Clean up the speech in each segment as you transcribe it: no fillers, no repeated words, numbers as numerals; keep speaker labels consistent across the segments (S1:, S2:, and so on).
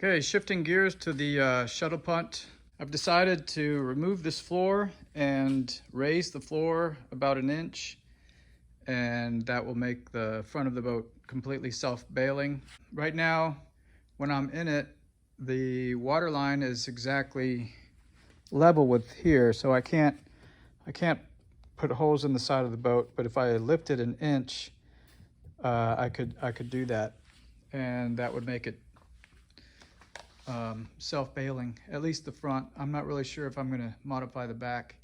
S1: Okay, shifting gears to the shuttle punt. I've decided to remove this floor and raise the floor about an inch, and that will make the front of the boat completely self-bailing. Right now, when I'm in it, the water line is exactly level with here, so I can't put holes in the side of the boat, but if I lift it an inch, I could do that, and that would make it self-bailing, at least the front. I'm not really sure if I'm going to modify the back.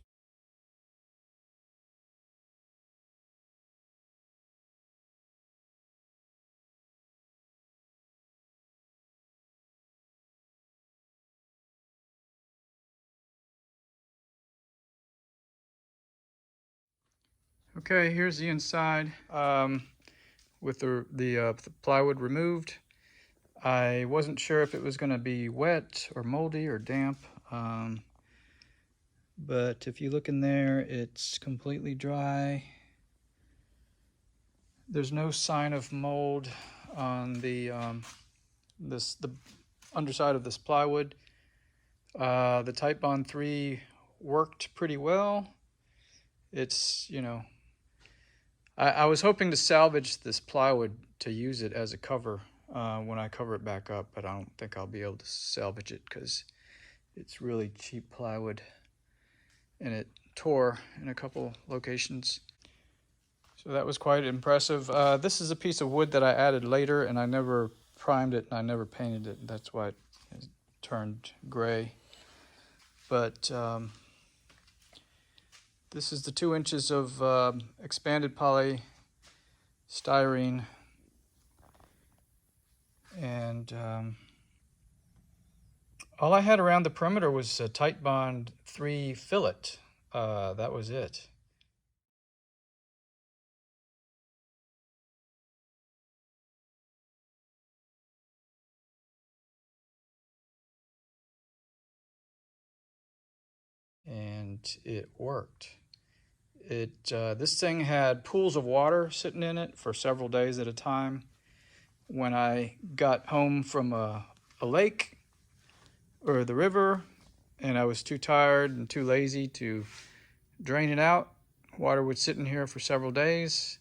S1: Okay, here's the inside with the plywood removed. I wasn't sure if it was going to be wet or moldy or damp, but if you look in there, it's completely dry. There's no sign of mold on the underside of this plywood. The TiteBond 3 worked pretty well. It's, I was hoping to salvage this plywood to use it as a cover when I cover it back up, but I don't think I'll be able to salvage it because it's really cheap plywood and it tore in a couple locations. So that was quite impressive. This is a piece of wood that I added later, and I never primed it and I never painted it. That's why it turned gray. But this is the 2 inches of expanded polystyrene, and all I had around the perimeter was a TiteBond 3 fillet. That was it. And it worked. This thing had pools of water sitting in it for several days at a time. When I got home from a lake or the river and I was too tired and too lazy to drain it out, water would sit in here for several days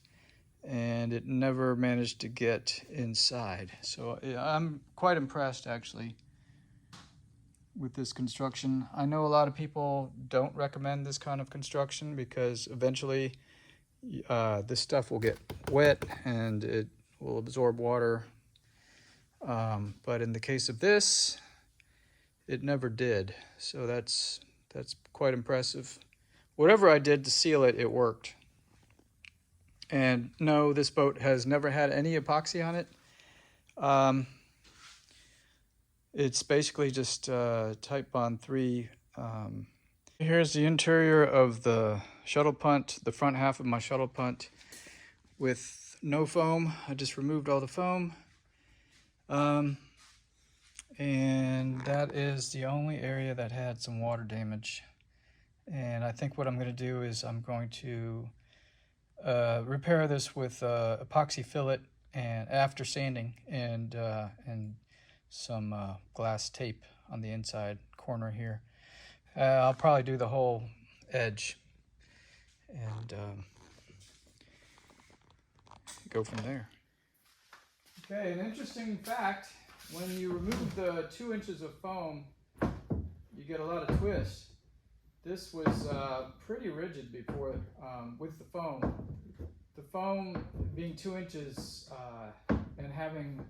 S1: and it never managed to get inside. So I'm quite impressed actually with this construction. I know a lot of people don't recommend this kind of construction because eventually this stuff will get wet and it will absorb water. But in the case of this, it never did. So that's quite impressive. Whatever I did to seal it, it worked. And no, this boat has never had any epoxy on it. It's basically just TiteBond 3. Here's the interior of the shuttle punt, the front half of my shuttle punt with no foam. I just removed all the foam. And that is the only area that had some water damage. And I think what I'm going to do is I'm going to repair this with epoxy fillet and after sanding and some glass tape on the inside corner here. I'll probably do the whole edge and go from there. Okay, an interesting fact, when you remove the 2 inches of foam, you get a lot of twist. This was pretty rigid before with the foam. The foam being 2 inches and having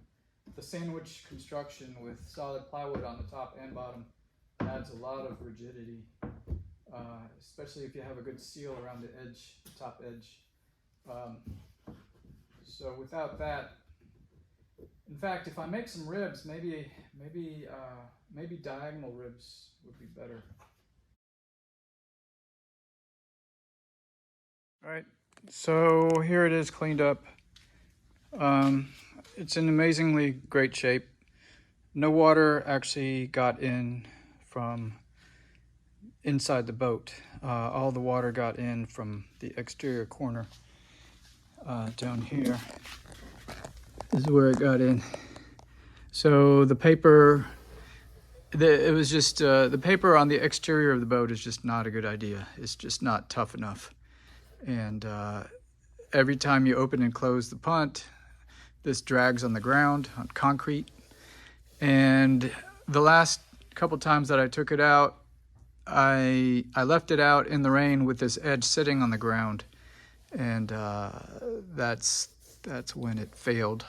S1: the sandwich construction with solid plywood on the top and bottom adds a lot of rigidity, especially if you have a good seal around the edge, top edge. So without that, in fact, if I make some ribs, maybe diagonal ribs would be better. All right, so here it is cleaned up. It's in amazingly great shape. No water actually got in from inside the boat. All the water got in from the exterior corner down here. This is where it got in. So the paper, it was just, the paper on the exterior of the boat is just not a good idea. It's just not tough enough. And every time you open and close the punt, this drags on the ground, on concrete. And the last couple times that I took it out, I left it out in the rain with this edge sitting on the ground. And that's when it failed.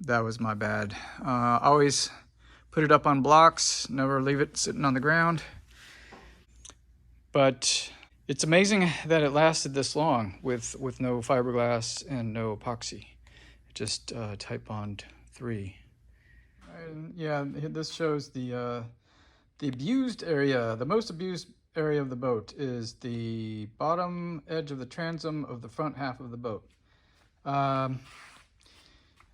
S1: That was my bad. Always put it up on blocks, never leave it sitting on the ground. But it's amazing that it lasted this long with no fiberglass and no epoxy. Just TiteBond 3. And yeah, this shows the abused area. The most abused area of the boat is the bottom edge of the transom of the front half of the boat.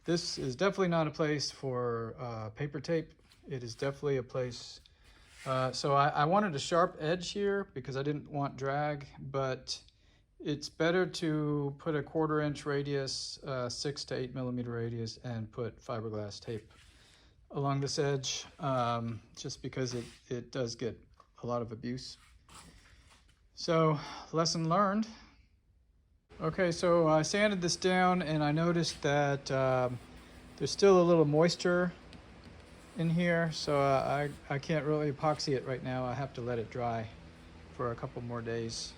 S1: This is definitely not a place for paper tape. It is definitely a place. So I wanted a sharp edge here because I didn't want drag, but it's better to put a 1/4 inch radius, 6 to 8 millimeter radius, and put fiberglass tape along this edge, just because it does get a lot of abuse. So, lesson learned. Okay, so I sanded this down and I noticed that there's still a little moisture in here, so I can't really epoxy it right now. I have to let it dry for a couple more days.